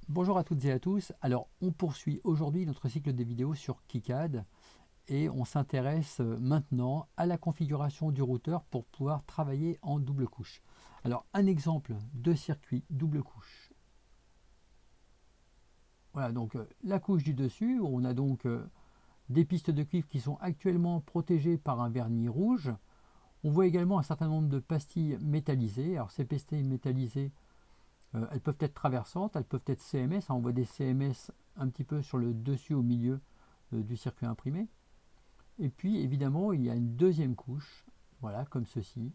Bonjour à toutes et à tous. Alors, on poursuit aujourd'hui notre cycle de vidéos sur KiCad et on s'intéresse maintenant à la configuration du routeur pour pouvoir travailler en double couche. Alors, un exemple de circuit double couche. Voilà, donc la couche du dessus, on a donc des pistes de cuivre qui sont actuellement protégées par un vernis rouge. On voit également un certain nombre de pastilles métallisées. Alors, ces pastilles métallisées, elles peuvent être traversantes, elles peuvent être CMS. On voit des CMS un petit peu sur le dessus au milieu du circuit imprimé. Et puis évidemment il y a une deuxième couche, voilà, comme ceci,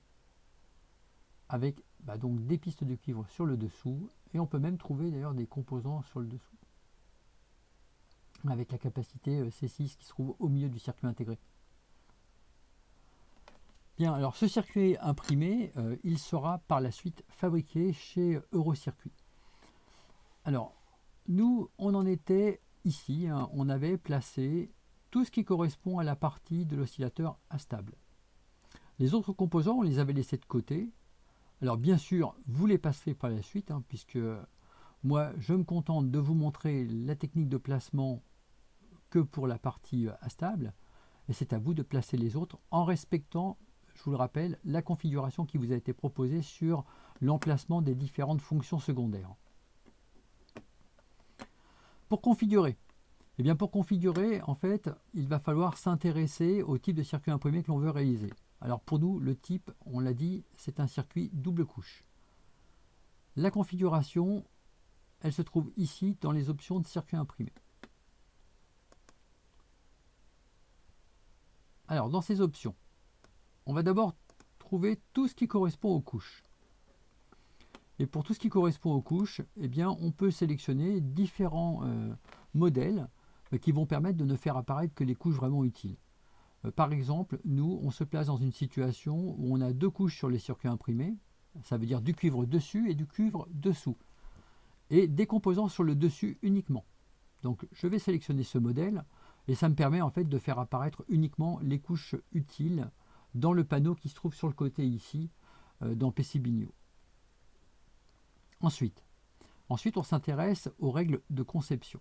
avec donc des pistes de cuivre sur le dessous, et on peut même trouver d'ailleurs des composants sur le dessous, avec la capacité C6 qui se trouve au milieu du circuit intégré. Bien, alors ce circuit imprimé, il sera par la suite fabriqué chez Eurocircuit. Alors, nous, on en était ici, hein, on avait placé tout ce qui correspond à la partie de l'oscillateur instable. Les autres composants, on les avait laissés de côté. Alors bien sûr, vous les passerez par la suite, hein, puisque moi, je me contente de vous montrer la technique de placement que pour la partie instable, et c'est à vous de placer les autres en respectant, je vous le rappelle, la configuration qui vous a été proposée sur l'emplacement des différentes fonctions secondaires. Pour configurer, pour configurer, en fait, il va falloir s'intéresser au type de circuit imprimé que l'on veut réaliser. Alors pour nous, le type, on l'a dit, c'est un circuit double couche. La configuration, elle se trouve ici dans les options de circuit imprimé. Alors dans ces options, on va d'abord trouver tout ce qui correspond aux couches. Et pour tout ce qui correspond aux couches, on peut sélectionner différents modèles qui vont permettre de ne faire apparaître que les couches vraiment utiles. Par exemple, nous, on se place dans une situation où on a deux couches sur les circuits imprimés, ça veut dire du cuivre dessus et du cuivre dessous, et des composants sur le dessus uniquement. Donc je vais sélectionner ce modèle, et ça me permet en fait de faire apparaître uniquement les couches utiles dans le panneau qui se trouve sur le côté ici, dans PCB New. Ensuite, on s'intéresse aux règles de conception.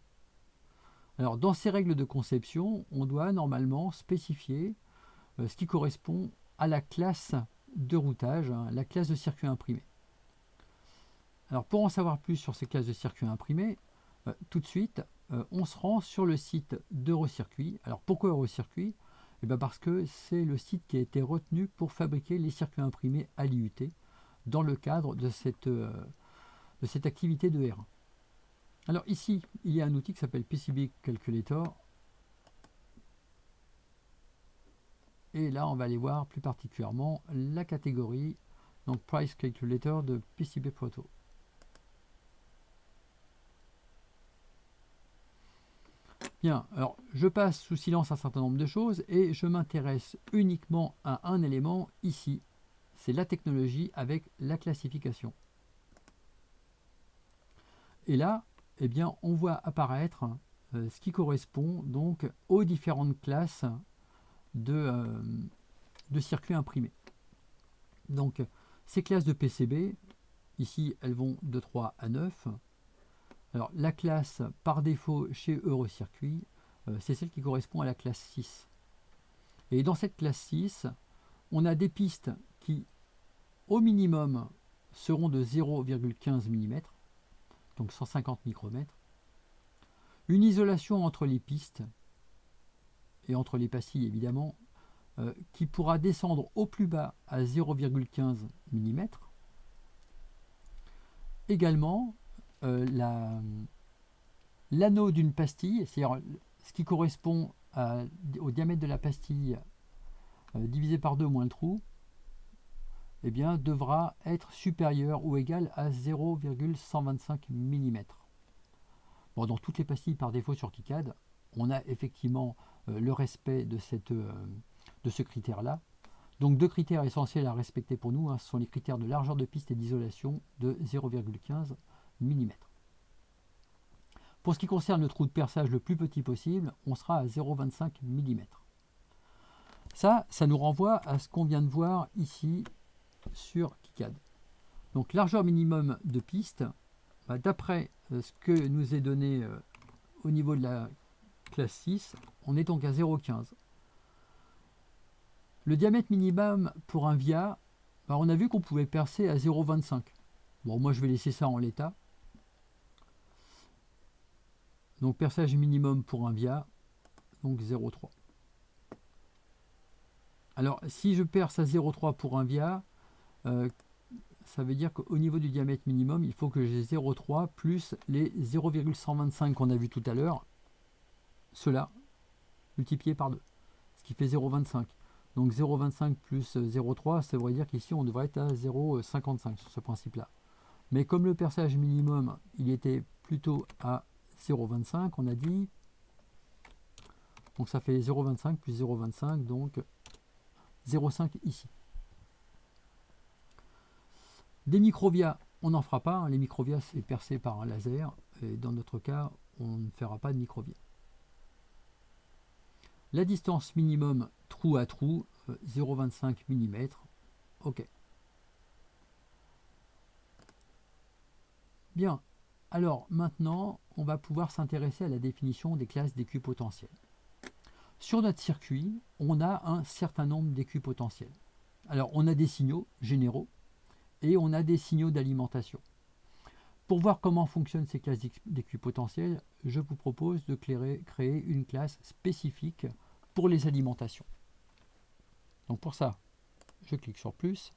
Alors dans ces règles de conception, on doit normalement spécifier ce qui correspond à la classe de routage, hein, la classe de circuit imprimé. Alors pour en savoir plus sur ces classes de circuit imprimé, tout de suite, on se rend sur le site d'Eurocircuit. Alors pourquoi Eurocircuit? Parce que c'est le site qui a été retenu pour fabriquer les circuits imprimés à l'IUT dans le cadre de cette activité de R1. Alors ici, il y a un outil qui s'appelle PCB Calculator. Et là, on va aller voir plus particulièrement la catégorie, donc Price Calculator de PCB Proto. Bien, alors je passe sous silence un certain nombre de choses et je m'intéresse uniquement à un élément ici. C'est la technologie avec la classification. Et là, on voit apparaître ce qui correspond donc aux différentes classes de circuits imprimés. Donc ces classes de PCB, ici elles vont de 3 à 9. Alors la classe par défaut chez Eurocircuit, c'est celle qui correspond à la classe 6. Et dans cette classe 6, on a des pistes qui au minimum seront de 0,15 mm, donc 150 micromètres. Une isolation entre les pistes et entre les pastilles évidemment, qui pourra descendre au plus bas à 0,15 mm. Également, l'anneau d'une pastille, c'est-à-dire ce qui correspond au diamètre de la pastille divisé par 2 moins le trou, devra être supérieur ou égal à 0,125 mm. Bon, dans toutes les pastilles par défaut sur KiCad, on a effectivement le respect de ce critère-là. Donc deux critères essentiels à respecter pour nous, hein, ce sont les critères de largeur de piste et d'isolation de 0,15 mm. Pour ce qui concerne le trou de perçage le plus petit possible, on sera à 0,25 mm. Ça nous renvoie à ce qu'on vient de voir ici sur KiCad. Donc largeur minimum de piste, d'après ce que nous est donné au niveau de la classe 6, on est donc à 0,15. Le diamètre minimum pour un via, bah, on a vu qu'on pouvait percer à 0,25. Bon, moi je vais laisser ça en l'état. Donc perçage minimum pour un via, donc 0,3. Alors si je perce à 0,3 pour un via, ça veut dire qu'au niveau du diamètre minimum, il faut que j'ai 0,3 plus les 0,125 qu'on a vu tout à l'heure, cela multiplié par 2, ce qui fait 0,25. Donc 0,25 plus 0,3, ça veut dire qu'ici on devrait être à 0,55 sur ce principe-là. Mais comme le perçage minimum, il était plutôt à 0,25, on a dit, donc ça fait 0,25 plus 0,25, donc 0,5 ici. Des microvias, on n'en fera pas. Les microvias, c'est percé par un laser. Et dans notre cas, on ne fera pas de microvia. La distance minimum trou à trou, 0,25 mm. OK. Bien. Alors maintenant, on va pouvoir s'intéresser à la définition des classes d'équipotentiel. Sur notre circuit, on a un certain nombre d'équipotentiels. Alors, on a des signaux généraux et on a des signaux d'alimentation. Pour voir comment fonctionnent ces classes d'équipotentiel, je vous propose de créer une classe spécifique pour les alimentations. Donc pour ça, je clique sur plus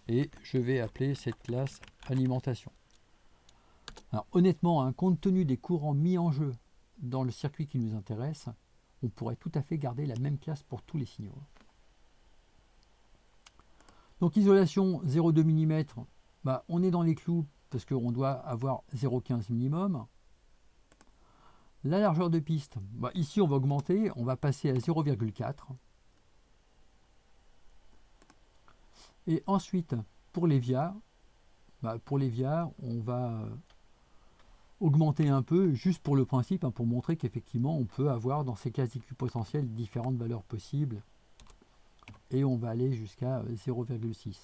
et je vais appeler cette classe alimentation. Alors honnêtement, hein, compte tenu des courants mis en jeu dans le circuit qui nous intéresse, on pourrait tout à fait garder la même classe pour tous les signaux. Donc isolation 0,2 mm, bah, on est dans les clous parce qu'on doit avoir 0,15 minimum. La largeur de piste, bah, ici on va augmenter, on va passer à 0,4. Et ensuite, pour les vias, on va augmenter un peu, juste pour le principe, hein, pour montrer qu'effectivement on peut avoir dans ces classes d'équipotentiel différentes valeurs possibles. Et on va aller jusqu'à 0,6.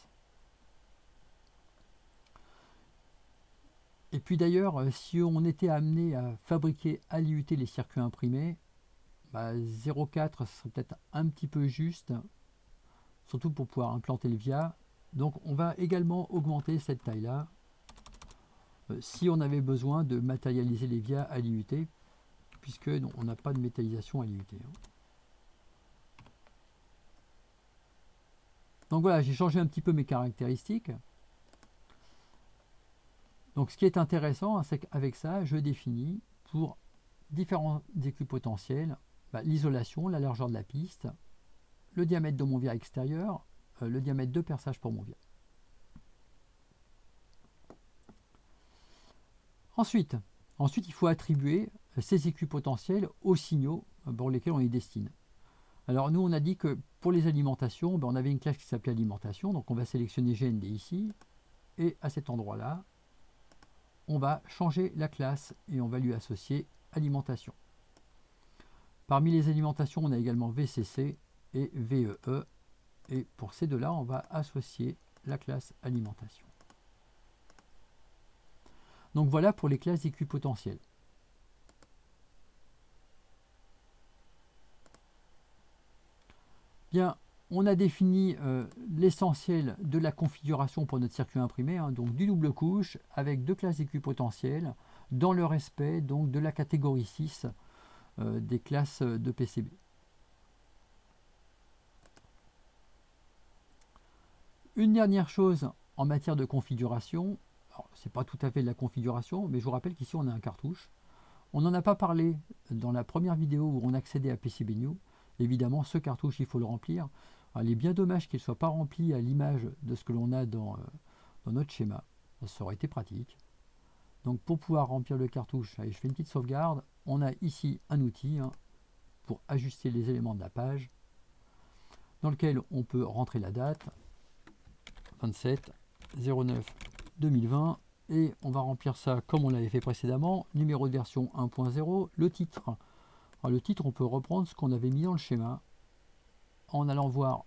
Et puis d'ailleurs, si on était amené à fabriquer à l'IUT les circuits imprimés, bah 0,4 serait peut-être un petit peu juste, surtout pour pouvoir implanter le via. Donc on va également augmenter cette taille-là, si on avait besoin de matérialiser les via à l'IUT, puisque on n'a pas de métallisation à l'IUT. Donc voilà, j'ai changé un petit peu mes caractéristiques. Donc ce qui est intéressant, c'est qu'avec ça, je définis pour différents équipotentiels l'isolation, la largeur de la piste, le diamètre de mon via extérieur, le diamètre de perçage pour mon via. Ensuite, il faut attribuer ces équipotentiels aux signaux pour lesquels on les destine. Alors nous, on a dit que pour les alimentations, on avait une classe qui s'appelait alimentation, donc on va sélectionner GND ici, et à cet endroit-là, on va changer la classe et on va lui associer alimentation. Parmi les alimentations, on a également VCC et VEE, et pour ces deux-là, on va associer la classe alimentation. Donc voilà pour les classes d'équipotentiel. Bien, on a défini l'essentiel de la configuration pour notre circuit imprimé, hein, donc du double couche avec deux classes d'équipotentiel dans le respect donc, de la catégorie 6 des classes de PCB. Une dernière chose en matière de configuration, ce n'est pas tout à fait de la configuration, mais je vous rappelle qu'ici on a un cartouche. On n'en a pas parlé dans la première vidéo où on accédait à PCBnew. Évidemment, ce cartouche, il faut le remplir. Alors, il est bien dommage qu'il ne soit pas rempli à l'image de ce que l'on a dans notre schéma. Ça aurait été pratique. Donc pour pouvoir remplir le cartouche, allez, je fais une petite sauvegarde. On a ici un outil pour ajuster les éléments de la page, dans lequel on peut rentrer la date, 27/09/2020, et on va remplir ça comme on l'avait fait précédemment, numéro de version 1.0, le titre. Alors, le titre, on peut reprendre ce qu'on avait mis dans le schéma, en allant voir,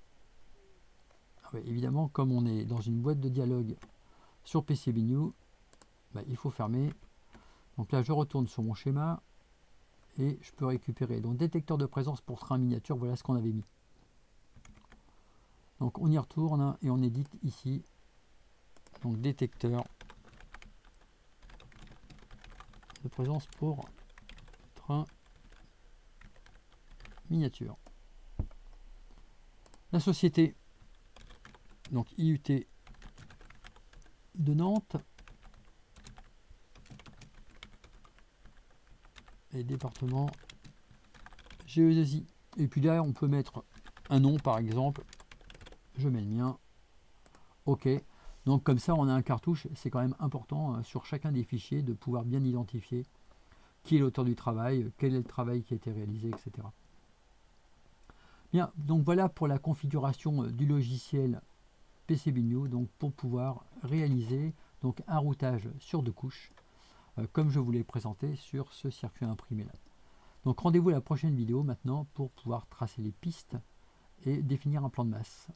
évidemment, comme on est dans une boîte de dialogue sur PCBnew, il faut fermer. Donc là, je retourne sur mon schéma et je peux récupérer. Donc détecteur de présence pour train miniature, voilà ce qu'on avait mis. Donc on y retourne et on édite ici. Donc détecteur de présence pour train miniature. La société, donc IUT de Nantes, et département Géodésie. Et puis là, on peut mettre un nom, par exemple. Je mets le mien. OK. Donc comme ça, on a un cartouche. C'est quand même important sur chacun des fichiers de pouvoir bien identifier qui est l'auteur du travail, quel est le travail qui a été réalisé, etc. Bien, donc voilà pour la configuration du logiciel PCBnew, donc pour pouvoir réaliser donc un routage sur 2 couches, comme je vous l'ai présenté sur ce circuit imprimé là. Donc rendez-vous à la prochaine vidéo maintenant pour pouvoir tracer les pistes et définir un plan de masse.